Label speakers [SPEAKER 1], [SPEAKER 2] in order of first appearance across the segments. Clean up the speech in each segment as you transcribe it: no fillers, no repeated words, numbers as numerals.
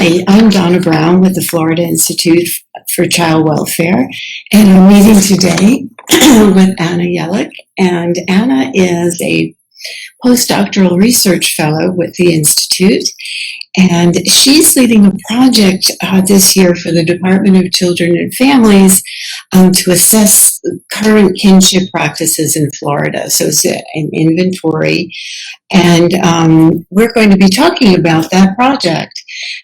[SPEAKER 1] Hi, I'm Donna Brown with the Florida Institute for Child Welfare, and I'm meeting today with Anna Yelick. And Anna is a Postdoctoral Research Fellow with the Institute, and she's leading a project this year for the Department of Children and Families to assess current kinship practices in Florida. So it's an inventory, and we're going to be talking about that project.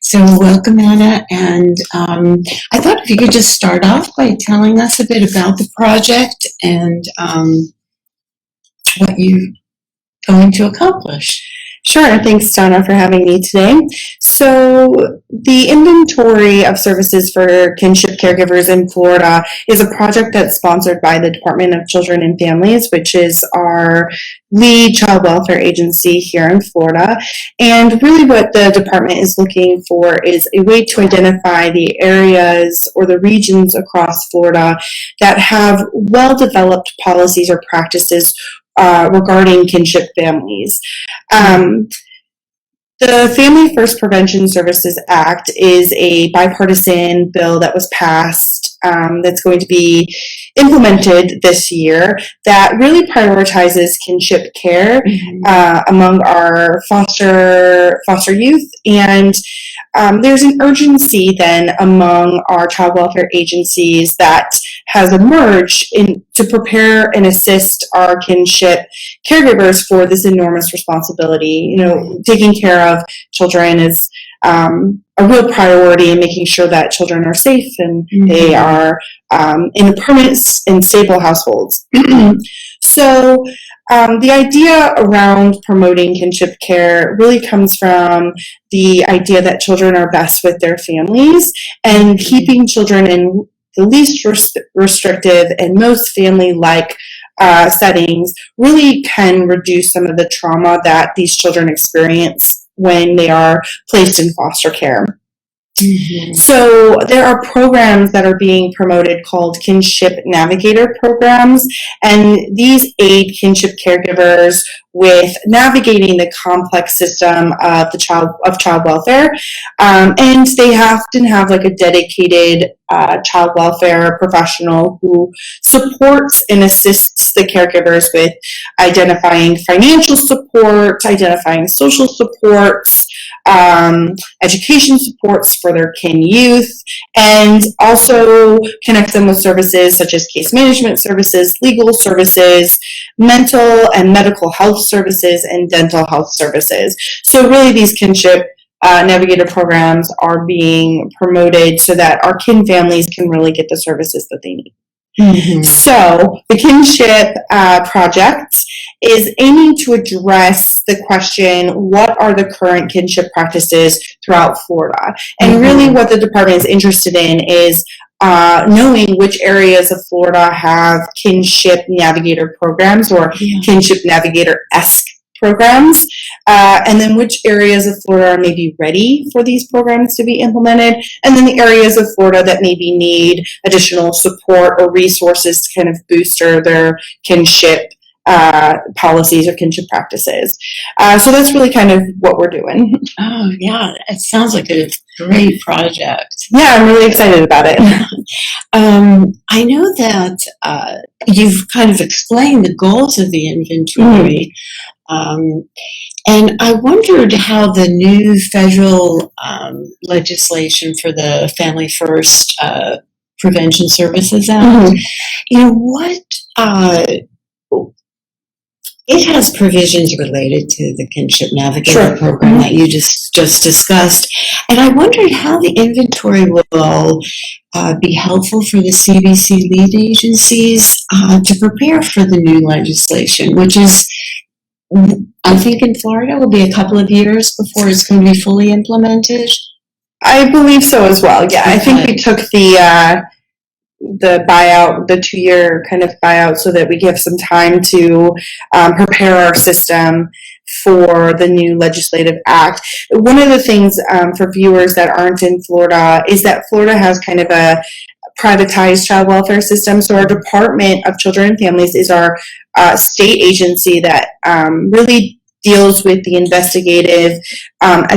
[SPEAKER 1] So welcome, Anna, and I thought if you could just start off by telling us a bit about the project and what you're going to accomplish.
[SPEAKER 2] Sure. Thanks, Donna, for having me today. So the Inventory of Services for Kinship Caregivers in Florida is a project that's sponsored by the Department of Children and Families, which is our lead child welfare agency here in Florida. And really what the department is looking for is a way to identify the areas or the regions across Florida that have well-developed policies or practices regarding kinship families. The Family First Prevention Services Act is a bipartisan bill that was passed that's going to be implemented this year that really prioritizes kinship care among our foster youth, and there's an urgency then among our child welfare agencies that has emerged to prepare and assist our kinship caregivers for this enormous responsibility. You know, taking care of children is a real priority, and making sure that children are safe and they are in permanent and stable households. So the idea around promoting kinship care really comes from the idea that children are best with their families, and keeping children in the least restrictive and most family-like settings really can reduce some of the trauma that these children experience when they are placed in foster care. So there are programs that are being promoted called Kinship Navigator Programs, and these aid kinship caregivers with navigating the complex system of child welfare, and they often have like a dedicated child welfare professional who supports and assists the caregivers with identifying financial support, identifying social supports, education supports for their kin youth, and also connect them with services such as case management services, legal services, mental and medical health services, and dental health services. So really these kinship Navigator programs are being promoted so that our kin families can really get the services that they need. So the Kinship project is aiming to address the question, what are the current kinship practices throughout Florida? And really what the department is interested in is knowing which areas of Florida have Kinship Navigator programs or Kinship Navigator-esque programs, and then which areas of Florida are maybe ready for these programs to be implemented, and then the areas of Florida that maybe need additional support or resources to kind of boost their kinship policies or kinship practices. So that's really kind of what we're doing.
[SPEAKER 1] Oh, yeah, it sounds like a great project.
[SPEAKER 2] Yeah, I'm really excited about it.
[SPEAKER 1] I know that you've kind of explained the goals of the inventory. And I wondered how the new federal legislation for the Family First Prevention Services Act, you know, what it has provisions related to the Kinship Navigator program that you just discussed, and I wondered how the inventory will be helpful for the CBC lead agencies to prepare for the new legislation, which is, I think in Florida will be a couple of years before it's going to be fully implemented.
[SPEAKER 2] I believe so as well. Yeah, I think we took the buyout, the 2-year kind of buyout, so that we give some time to prepare our system for the new legislative act. One of the things for viewers that aren't in Florida is that Florida has kind of a privatized child welfare system. So our Department of Children and Families is our state agency that really deals with the investigative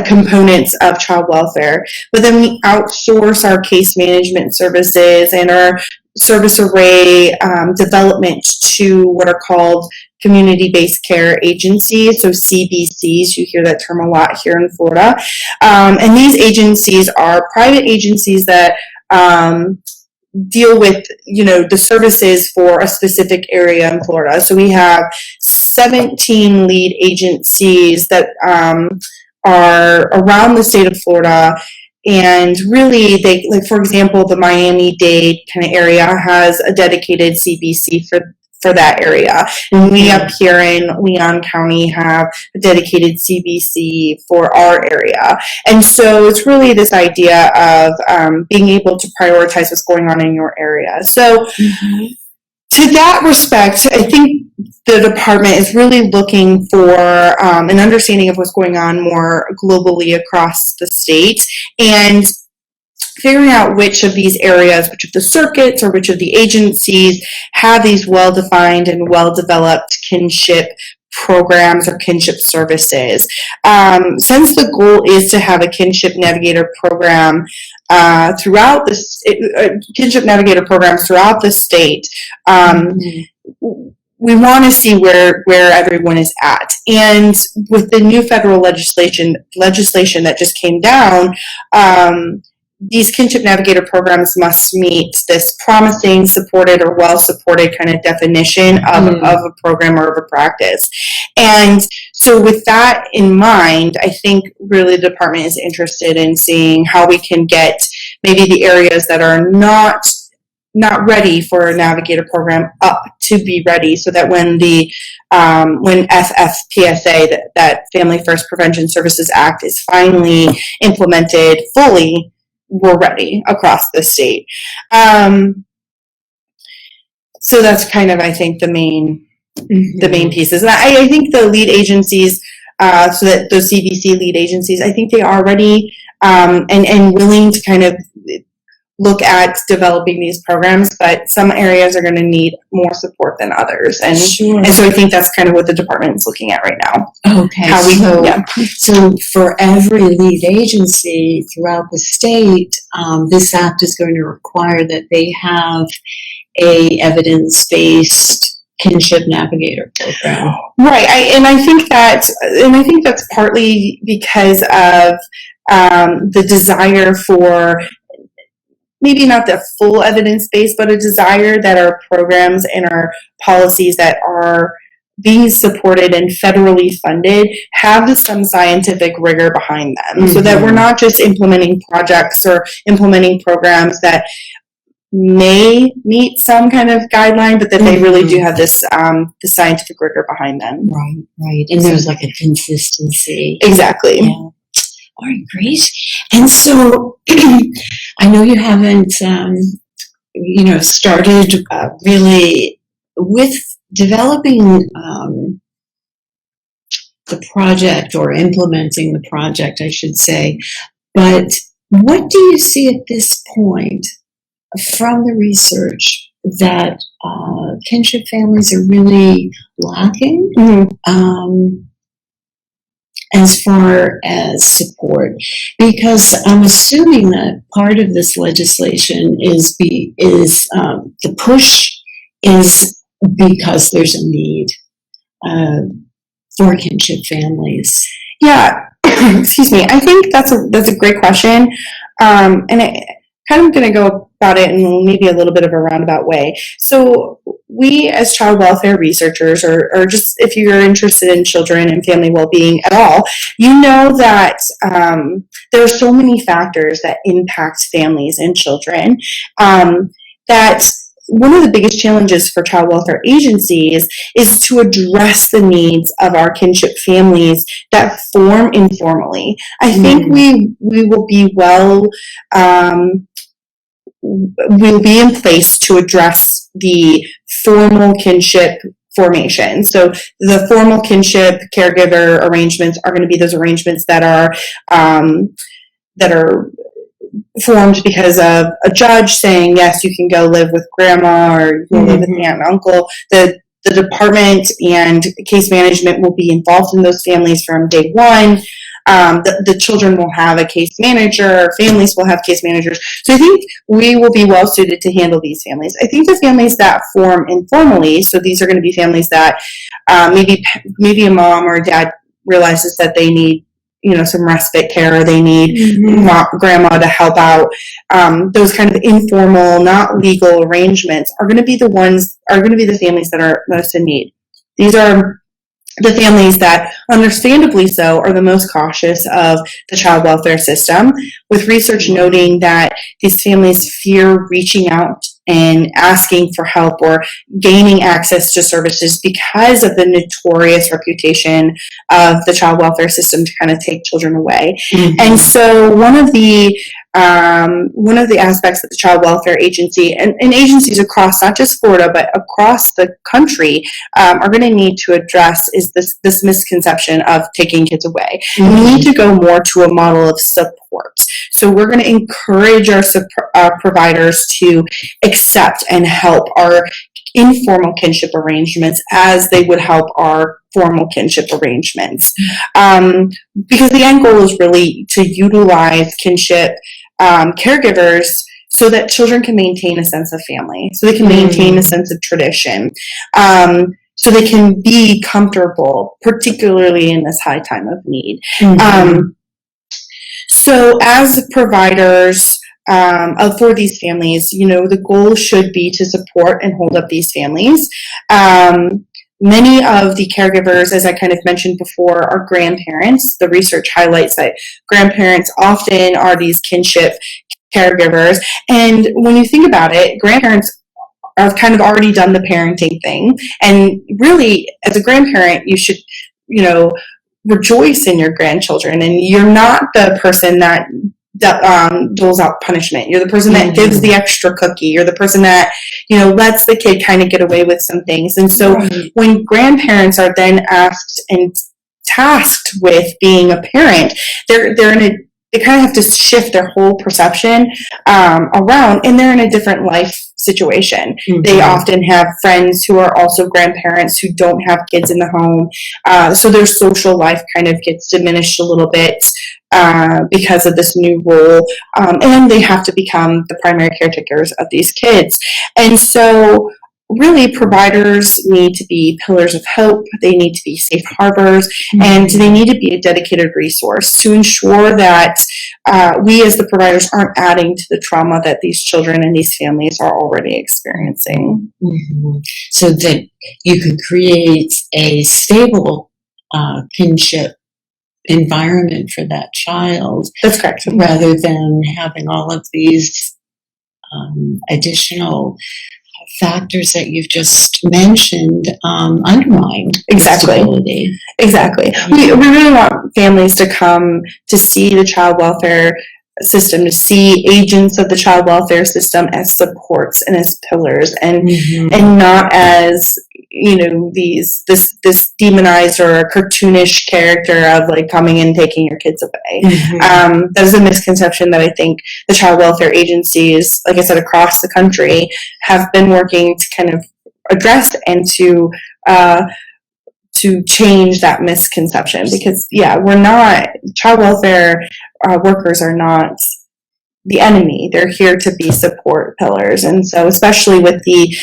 [SPEAKER 2] components of child welfare. But then we outsource our case management services and our service array development to what are called community-based care agencies, so CBCs. You hear that term a lot here in Florida. And these agencies are private agencies that deal with, the services for a specific area in Florida. So we have 17 lead agencies that are around the state of Florida. And really, they, like, for example, the Miami-Dade kind of area has a dedicated CBC for that area. And we up here in Leon County have a dedicated CBC for our area. And so it's really this idea of being able to prioritize what's going on in your area. So to that respect, I think the department is really looking for an understanding of what's going on more globally across the state, and figuring out which of these areas, which of the circuits or which of the agencies have these well-defined and well-developed kinship programs or kinship services. Since the goal is to have a Kinship Navigator program throughout Kinship Navigator programs throughout the state, we want to see where everyone is at. And with the new federal legislation that just came down, these Kinship Navigator programs must meet this promising, supported, or well-supported kind of definition of a program or of a practice. And so with that in mind, I think really the department is interested in seeing how we can get maybe the areas that are not ready for a Navigator program up to be ready, so that when FFPSA, that Family First Prevention Services Act, is finally implemented fully, we're ready across the state. So that's kind of, I think, the main pieces. And I think the lead agencies, so that those CBC lead agencies, I think they are ready and willing to kind of look at developing these programs, but some areas are going to need more support than others. And, and so I think that's kind of what the department is looking at right now.
[SPEAKER 1] Okay. So for every lead agency throughout the state, this act is going to require that they have a evidence-based Kinship Navigator program.
[SPEAKER 2] Right. I think that's partly because of the desire for maybe not the full evidence base, but a desire that our programs and our policies that are being supported and federally funded have some scientific rigor behind them, so that we're not just implementing projects or implementing programs that may meet some kind of guideline, but that they really do have this the scientific rigor behind them.
[SPEAKER 1] Right. And there's like a consistency.
[SPEAKER 2] Exactly.
[SPEAKER 1] Yeah. All right, great. And so I know you haven't, started really with developing the project, or implementing the project, I should say. But what do you see at this point from the research that kinship families are really lacking? As far as support, because I'm assuming that part of this legislation is the push is because there's a need for kinship families.
[SPEAKER 2] Yeah, excuse me. I think that's a great question, and I kind of going to go about it in maybe a little bit of a roundabout way. So we, as child welfare researchers, or just if you're interested in children and family well-being at all, you know that there are so many factors that impact families and children, that one of the biggest challenges for child welfare agencies is to address the needs of our kinship families that form informally. I think we will be we'll be in place to address the formal kinship formation. So the formal kinship caregiver arrangements are going to be those arrangements that are formed because of a judge saying, yes, you can go live with grandma, or you can live with aunt and uncle. The the department and case management will be involved in those families from day one. The children will have a case manager, families will have case managers. So I think we will be well suited to handle these families. I think the families that form informally, so these are going to be families that maybe a mom or a dad realizes that they need some respite care, or they need grandma to help out. Those kind of informal, not legal arrangements are going to be the families that are most in need. These are the families that, understandably so, are the most cautious of the child welfare system, with research noting that these families fear reaching out and asking for help or gaining access to services because of the notorious reputation of the child welfare system to kind of take children away. And so one of the aspects that the Child Welfare Agency and agencies across, not just Florida, but across the country, are going to need to address is this misconception of taking kids away. And we need to go more to a model of support. So we're going to encourage our providers to accept and help our informal kinship arrangements as they would help our formal kinship arrangements. Because the end goal is really to utilize kinship caregivers so that children can maintain a sense of family, so they can maintain a sense of tradition, so they can be comfortable, particularly in this high time of need. So as providers for these families, the goal should be to support and hold up these families. Many of the caregivers, as I kind of mentioned before, are grandparents. The research highlights that grandparents often are these kinship caregivers. And when you think about it, grandparents have kind of already done the parenting thing. And really, as a grandparent, you should, rejoice in your grandchildren. And you're not the person that doles out punishment. You're the person that gives the extra cookie. You're the person that, lets the kid kind of get away with some things. And so when grandparents are then asked and tasked with being a parent, they kind of have to shift their whole perception around, and they're in a different life situation. They often have friends who are also grandparents who don't have kids in the home. So their social life kind of gets diminished a little bit because of this new role. And they have to become the primary caretakers of these kids. And so really, providers need to be pillars of hope. They need to be safe harbors, and they need to be a dedicated resource to ensure that we as the providers aren't adding to the trauma that these children and these families are already experiencing.
[SPEAKER 1] So that you could create a stable kinship environment for that child.
[SPEAKER 2] That's correct.
[SPEAKER 1] Rather than having all of these additional factors that you've just mentioned undermine stability.
[SPEAKER 2] Exactly. We really want families to come to see the child welfare system, to see agents of the child welfare system as supports and as pillars, and not as this demonized or cartoonish character of like coming and taking your kids away. That is a misconception that I think the child welfare agencies, like I said, across the country have been working to kind of address and to change that misconception, because we're not, child welfare workers are not the enemy. They're here to be support pillars. And so especially with the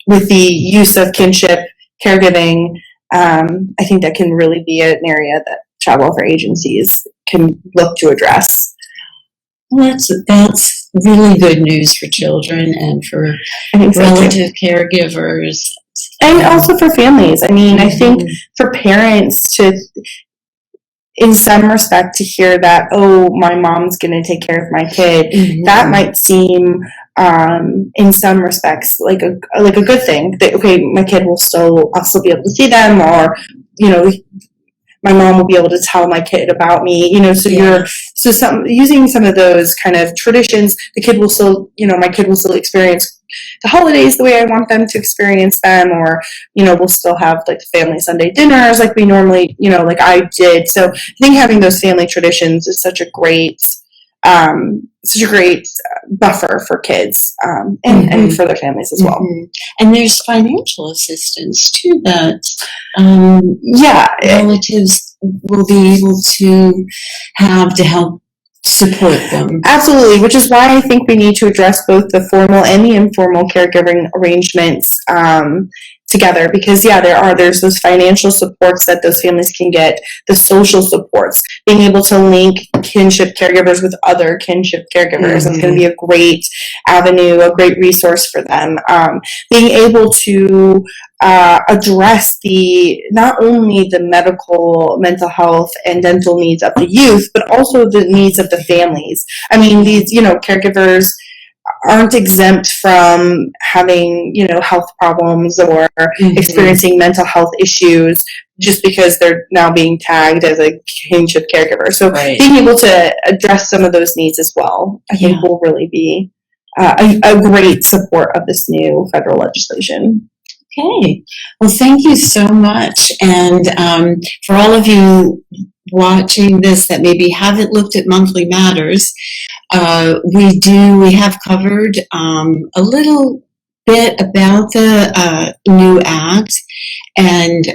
[SPEAKER 2] use of kinship caregiving, I think that can really be an area that child welfare agencies can look to address.
[SPEAKER 1] Well, that's really good news for children and for relative caregivers.
[SPEAKER 2] And also for families. I mean, I think for parents to, in some respect, to hear that, oh, my mom's going to take care of my kid, that might seem, in some respects, like a good thing. That, okay, my kid I'll still be able to see them, or my mom will be able to tell my kid about me. Using some of those kind of traditions, the kid will still, my kid will still experience the holidays the way I want them to experience them, or we'll still have like family Sunday dinners like we normally like I did. So I think having those family traditions is such a great such a great buffer for kids and for their families as well.
[SPEAKER 1] And there's financial assistance too that relatives will be able to have to help support them.
[SPEAKER 2] Absolutely, which is why I think we need to address both the formal and the informal caregiving arrangements together, because there's those financial supports that those families can get, the social supports, being able to link kinship caregivers with other kinship caregivers. It's going to be a great avenue, a great resource for them. Being able to address not only the medical, mental health, and dental needs of the youth, but also the needs of the families. I mean, these caregivers aren't exempt from having health problems or experiencing mental health issues just because they're now being tagged as a kinship caregiver. So being able to address some of those needs as well, I think will really be a great support of this new federal legislation.
[SPEAKER 1] Okay. Well, thank you so much. And for all of you watching this that maybe haven't looked at Monthly Matters, we have covered a little bit about the new act and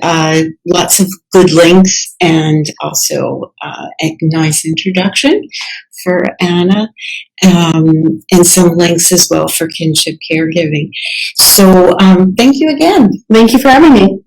[SPEAKER 1] lots of good links and also a nice introduction for Anna and some links as well for kinship caregiving. So thank you again.
[SPEAKER 2] Thank you for having me.